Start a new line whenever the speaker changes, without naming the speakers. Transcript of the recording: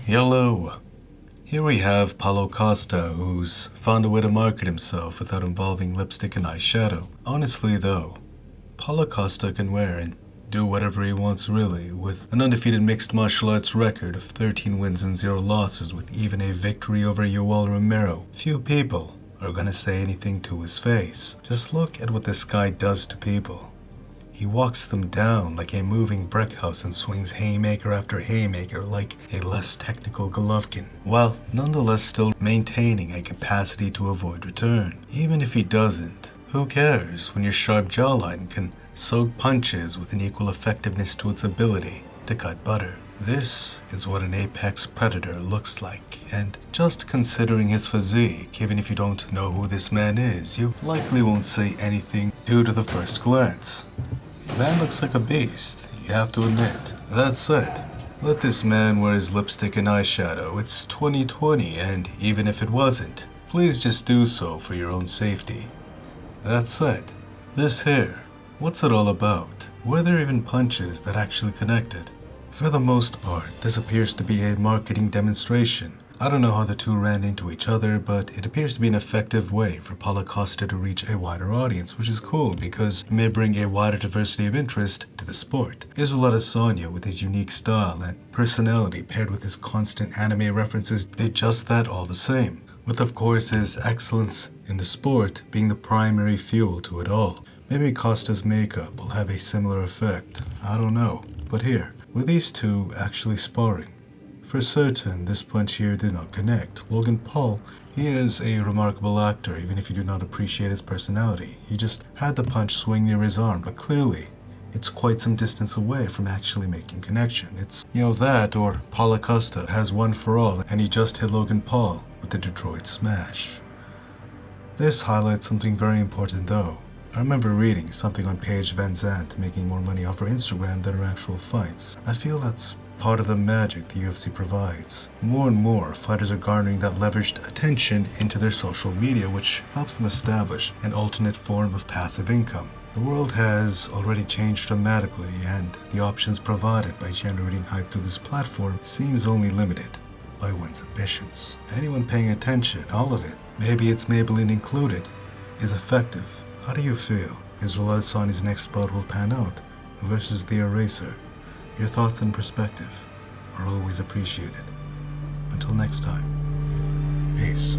Hello. Here we have Paulo Costa, who's found a way to market himself without involving lipstick and eyeshadow. Honestly though, Paulo Costa can wear and do whatever he wants really, with an undefeated mixed martial arts record of 13 wins and 0 losses with even a victory over Yoel Romero. Few people are gonna say anything to his face. Just look at what this guy does to people. He walks them down like a moving brick house and swings haymaker after haymaker like a less technical Golovkin, while nonetheless still maintaining a capacity to avoid return. Even if he doesn't, who cares when your sharp jawline can soak punches with an equal effectiveness to its ability to cut butter. This is what an apex predator looks like, and just considering his physique, even if you don't know who this man is, you likely won't say anything due to the first glance. The man looks like a beast, you have to admit. That said, let this man wear his lipstick and eyeshadow. It's 2020, and even if it wasn't, please just do so for your own safety. That said, this hair, what's it all about? Were there even punches that actually connected? For the most part, this appears to be a marketing demonstration. I don't know how the two ran into each other, but it appears to be an effective way for Paulo Costa to reach a wider audience, which is cool because it may bring a wider diversity of interest to the sport. Israel Adesanya, with his unique style and personality paired with his constant anime references, did just that all the same, with of course his excellence in the sport being the primary fuel to it all. Maybe Costa's makeup will have a similar effect, I don't know. But here, were these two actually sparring? For certain, this punch here did not connect. Logan Paul, he is a remarkable actor, even if you do not appreciate his personality. He just had the punch swing near his arm, but clearly, it's quite some distance away from actually making connection. It's, that or Paulo Costa has one for all, and he just hit Logan Paul with the Detroit Smash. This highlights something very important though. I remember reading something on Paige Van Zandt making more money off her Instagram than her actual fights. I feel that's part of the magic the UFC provides. More and more fighters are garnering that leveraged attention into their social media, which helps them establish an alternate form of passive income. The world has already changed dramatically, and the options provided by generating hype through this platform seems only limited by one's ambitions. Anyone paying attention, all of it, maybe it's Maybelline included, is effective. How do you feel Israel Adesanya's next bout will pan out versus the Eraser? Your thoughts and perspective are always appreciated. Until next time, peace.